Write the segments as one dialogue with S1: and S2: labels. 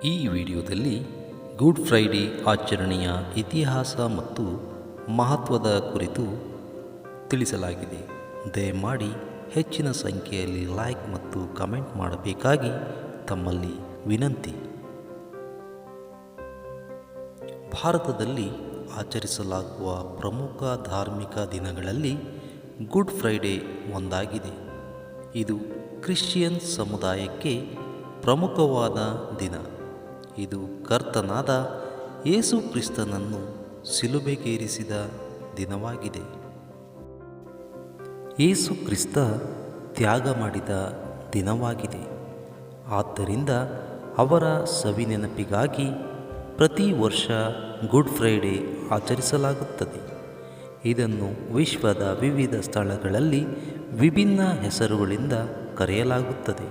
S1: ಈ ವಿಡಿಯೋದಲ್ಲಿ good Friday ಆಚರಣೆಯ ಇತಿಹಾಸ ಮತ್ತು ಮಹತ್ವದ ಕುರಿತು ತಿಳಿಸಲಾಗಿದೆ. ದಯಮಾಡಿ ಹೆಚ್ಚಿನ ಸಂಖ್ಯೆಯಲ್ಲಿ ಲೈಕ್ ಮತ್ತು ಕಮೆಂಟ್ ಮಾಡಬೇಕಾಗಿ ತಮ್ಮಲ್ಲಿ ವಿನಂತಿ. ಭಾರತದಲ್ಲಿ ಆಚರಿಸಲಾಗುವ ಪ್ರಮುಖ ಧಾರ್ಮಿಕ ದಿನಗಳಲ್ಲಿ ಗುಡ್ ಫ್ರೈಡೇ ಒಂದಾಗಿದೆ. ಇದು ಕ್ರಿಶ್ಚಿಯನ್ ಸಮುದಾಯಕ್ಕೆ ಪ್ರಮುಖವಾದ ದಿನ. ಇದು ಕರ್ತನಾದ ಯೇಸು ಕ್ರಿಸ್ತನನ್ನು ಶಿಲುಬೆಗೇರಿಸಿದ ದಿನವಾಗಿದೆ. ಯೇಸು ಕ್ರಿಸ್ತ ತ್ಯಾಗ ಮಾಡಿದ ದಿನವಾಗಿದೆ. ಆದ್ದರಿಂದ ಅವರ ಸವಿನೆನಪಿಗಾಗಿ ಪ್ರತಿ ವರ್ಷ ಗುಡ್ ಫ್ರೈಡೇ ಆಚರಿಸಲಾಗುತ್ತದೆ. ಇದನ್ನು ವಿಶ್ವದ ವಿವಿಧ ಸ್ಥಳಗಳಲ್ಲಿ ವಿಭಿನ್ನ ಹೆಸರುಗಳಿಂದ ಕರೆಯಲಾಗುತ್ತದೆ.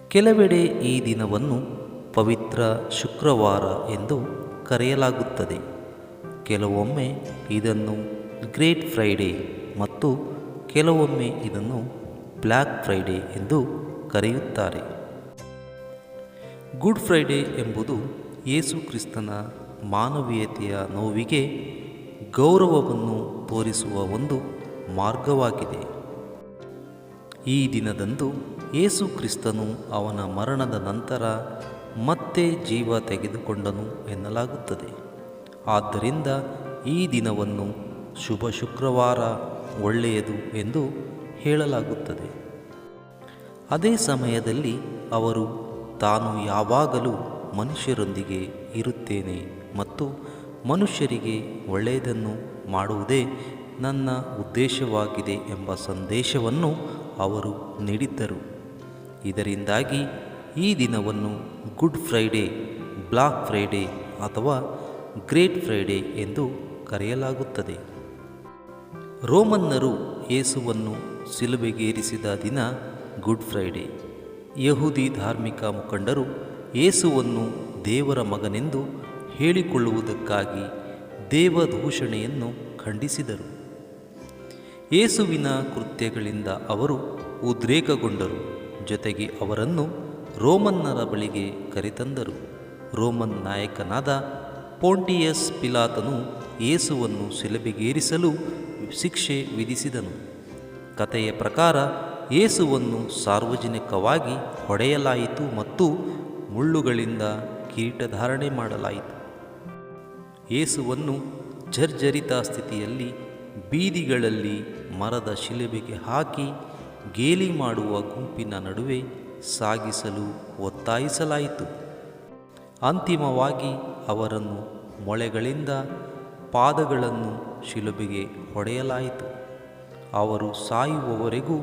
S1: ಕೆಲವೆಡೆ ಈ ದಿನವನ್ನು ಪವಿತ್ರ ಶುಕ್ರವಾರ ಎಂದು ಕರೆಯಲಾಗುತ್ತದೆ. ಕೆಲವೊಮ್ಮೆ ಇದನ್ನು ಗ್ರೇಟ್ ಫ್ರೈಡೇ ಮತ್ತು ಕೆಲವೊಮ್ಮೆ ಇದನ್ನು ಬ್ಲ್ಯಾಕ್ ಫ್ರೈಡೇ ಎಂದು ಕರೆಯುತ್ತಾರೆ. ಗುಡ್ ಫ್ರೈಡೇ ಎಂಬುದು ಯೇಸು ಕ್ರಿಸ್ತನ ಮಾನವೀಯತೆಯ ನೋವಿಗೆ ಗೌರವವನ್ನು ತೋರಿಸುವ ಒಂದು ಮಾರ್ಗವಾಗಿದೆ. ಈ ದಿನದಂದು ಯೇಸು ಕ್ರಿಸ್ತನು ಅವನ ಮರಣದ ನಂತರ ಮತ್ತೆ ಜೀವ ತೆಗೆದುಕೊಂಡನು ಎನ್ನಲಾಗುತ್ತದೆ. ಆದ್ದರಿಂದ ಈ ದಿನವನ್ನು ಶುಭ ಶುಕ್ರವಾರ, ಒಳ್ಳೆಯದು ಎಂದು ಹೇಳಲಾಗುತ್ತದೆ. ಅದೇ ಸಮಯದಲ್ಲಿ ಅವರು ತಾನು ಯಾವಾಗಲೂ ಮನುಷ್ಯರೊಂದಿಗೆ ಇರುತ್ತೇನೆ ಮತ್ತು ಮನುಷ್ಯರಿಗೆ ಒಳ್ಳೆಯದನ್ನು ಮಾಡುವುದೇ ನನ್ನ ಉದ್ದೇಶವಾಗಿದೆ ಎಂಬ ಸಂದೇಶವನ್ನು ಅವರು ನೀಡಿದ್ದರು. ಇದರಿಂದಾಗಿ ಈ ದಿನವನ್ನು ಗುಡ್ ಫ್ರೈಡೇ, ಬ್ಲ್ಯಾಕ್ ಫ್ರೈಡೇ ಅಥವಾ ಗ್ರೇಟ್ ಫ್ರೈಡೇ ಎಂದು ಕರೆಯಲಾಗುತ್ತದೆ. ರೋಮನ್ನರು ಯೇಸುವನ್ನು ಶಿಲುಬೆಗೇರಿಸಿದ ದಿನ ಗುಡ್ ಫ್ರೈಡೇ. ಯಹೂದಿ ಧಾರ್ಮಿಕ ಮುಖಂಡರು ಯೇಸುವನ್ನು ದೇವರ ಮಗನೆಂದು ಹೇಳಿಕೊಳ್ಳುವುದಕ್ಕಾಗಿ ದೇವದೂಷಣೆಯನ್ನು ಖಂಡಿಸಿದರು. ಯೇಸುವಿನ ಕೃತ್ಯಗಳಿಂದ ಅವರು ಉದ್ರೇಕಗೊಂಡರು. ಜೊತೆಗೆ ಅವರನ್ನು ರೋಮನ್ನರ ಬಳಿಗೆ ಕರೆತಂದರು. ರೋಮನ್ ನಾಯಕನಾದ ಪೋಂಟಿಯಸ್ ಪಿಲಾತನು ಯೇಸುವನ್ನು ಶಿಲುಬೆಗೇರಿಸಲು ಶಿಕ್ಷೆ ವಿಧಿಸಿದನು. ಕಥೆಯ ಪ್ರಕಾರ ಯೇಸುವನ್ನು ಸಾರ್ವಜನಿಕವಾಗಿ ಹೊಡೆಯಲಾಯಿತು ಮತ್ತು ಮುಳ್ಳುಗಳಿಂದ ಕಿರೀಟಧಾರಣೆ ಮಾಡಲಾಯಿತು. ಯೇಸುವನ್ನು ಜರ್ಜರಿತ ಸ್ಥಿತಿಯಲ್ಲಿ ಬೀದಿಗಳಲ್ಲಿ ಮರದ ಶಿಲುಬೆಗೆ ಹಾಕಿ ಗೇಲಿ ಮಾಡುವ ಗುಂಪಿನ ನಡುವೆ ಸಾಗಿಸಲು ಒತ್ತಾಯಿಸಲಾಯಿತು. ಅಂತಿಮವಾಗಿ ಅವರನ್ನು ಮೊಳೆಗಳಿಂದ ಪಾದಗಳನ್ನು ಶಿಲುಬೆಗೆ ಹೊಡೆಯಲಾಯಿತು. ಅವರು ಸಾಯುವವರೆಗೂ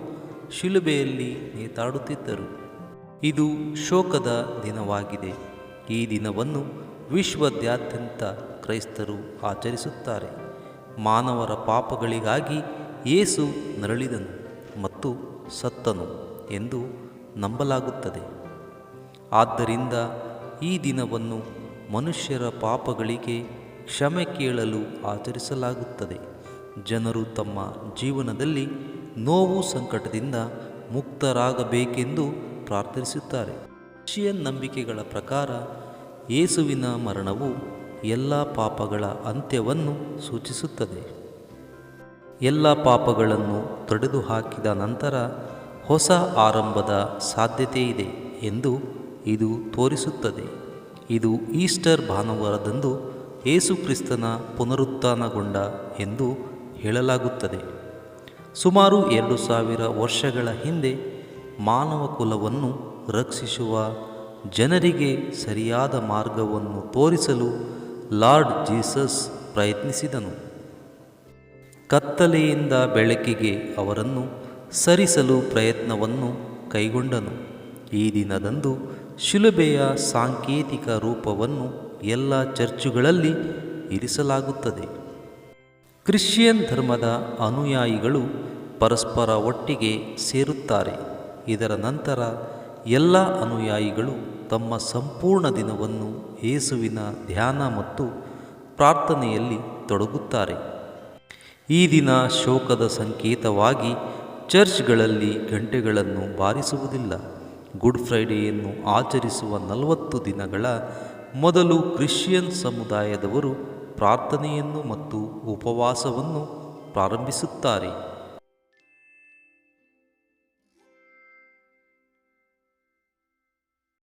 S1: ಶಿಲುಬೆಯಲ್ಲಿ ನೇತಾಡುತ್ತಿದ್ದರು. ಇದು ಶೋಕದ ದಿನವಾಗಿದೆ. ಈ ದಿನವನ್ನು ವಿಶ್ವದಾದ್ಯಂತ ಕ್ರೈಸ್ತರು ಆಚರಿಸುತ್ತಾರೆ. ಮಾನವರ ಪಾಪಗಳಿಗಾಗಿ ಯೇಸು ನರಳಿದನು ಮತ್ತು ಸತ್ತನು ಎಂದು ನಂಬಲಾಗುತ್ತದೆ. ಆದ್ದರಿಂದ ಈ ದಿನವನ್ನು ಮನುಷ್ಯರ ಪಾಪಗಳಿಗೆ ಕ್ಷಮೆ ಕೇಳಲು ಆಚರಿಸಲಾಗುತ್ತದೆ. ಜನರು ತಮ್ಮ ಜೀವನದಲ್ಲಿ ನೋವು, ಸಂಕಟದಿಂದ ಮುಕ್ತರಾಗಬೇಕೆಂದು ಪ್ರಾರ್ಥಿಸುತ್ತಾರೆ. ಕ್ರಿಶ್ಚಿಯನ್ ನಂಬಿಕೆಗಳ ಪ್ರಕಾರ ಯೇಸುವಿನ ಮರಣವು ಎಲ್ಲ ಪಾಪಗಳ ಅಂತ್ಯವನ್ನು ಸೂಚಿಸುತ್ತದೆ. ಎಲ್ಲ ಪಾಪಗಳನ್ನು ತೊಡೆದುಹಾಕಿದ ನಂತರ ಹೊಸ ಆರಂಭದ ಸಾಧ್ಯತೆಯಿದೆ ಎಂದು ಇದು ತೋರಿಸುತ್ತದೆ. ಇದು ಈಸ್ಟರ್ ಭಾನುವಾರದಂದು ಯೇಸು ಕ್ರಿಸ್ತನ ಪುನರುತ್ಥಾನಗೊಂಡ ಎಂದು ಹೇಳಲಾಗುತ್ತದೆ. ಸುಮಾರು 2000 ವರ್ಷಗಳ ಹಿಂದೆ ಮಾನವ ಕುಲವನ್ನು ರಕ್ಷಿಸುವ ಜನರಿಗೆ ಸರಿಯಾದ ಮಾರ್ಗವನ್ನು ತೋರಿಸಲು ಲಾರ್ಡ್ ಜೀಸಸ್ ಪ್ರಯತ್ನಿಸಿದನು. ಕತ್ತಲೆಯಿಂದ ಬೆಳಕಿಗೆ ಅವರನ್ನು ಸರಿಸಲು ಪ್ರಯತ್ನವನ್ನು ಕೈಗೊಂಡನು. ಈ ದಿನದಂದು ಶಿಲುಬೆಯ ಸಾಂಕೇತಿಕ ರೂಪವನ್ನು ಎಲ್ಲ ಚರ್ಚುಗಳಲ್ಲಿ ಇರಿಸಲಾಗುತ್ತದೆ. ಕ್ರಿಶ್ಚಿಯನ್ ಧರ್ಮದ ಅನುಯಾಯಿಗಳು ಪರಸ್ಪರ ಒಟ್ಟಿಗೆ ಸೇರುತ್ತಾರೆ. ಇದರ ನಂತರ ಎಲ್ಲ ಅನುಯಾಯಿಗಳು ತಮ್ಮ ಸಂಪೂರ್ಣ ದಿನವನ್ನು ಯೇಸುವಿನ ಧ್ಯಾನ ಮತ್ತು ಪ್ರಾರ್ಥನೆಯಲ್ಲಿ ತೊಡಗುತ್ತಾರೆ. ಈ ದಿನ ಶೋಕದ ಸಂಕೇತವಾಗಿ ಚರ್ಚ್ಗಳಲ್ಲಿ ಗಂಟೆಗಳನ್ನು ಬಾರಿಸುವುದಿಲ್ಲ. ಗುಡ್ ಫ್ರೈಡೆಯನ್ನು ಆಚರಿಸುವ 40 ದಿನಗಳ ಮೊದಲು ಕ್ರಿಶ್ಚಿಯನ್ ಸಮುದಾಯದವರು ಪ್ರಾರ್ಥನೆಯನ್ನು ಮತ್ತು ಉಪವಾಸವನ್ನು ಪ್ರಾರಂಭಿಸುತ್ತಾರೆ.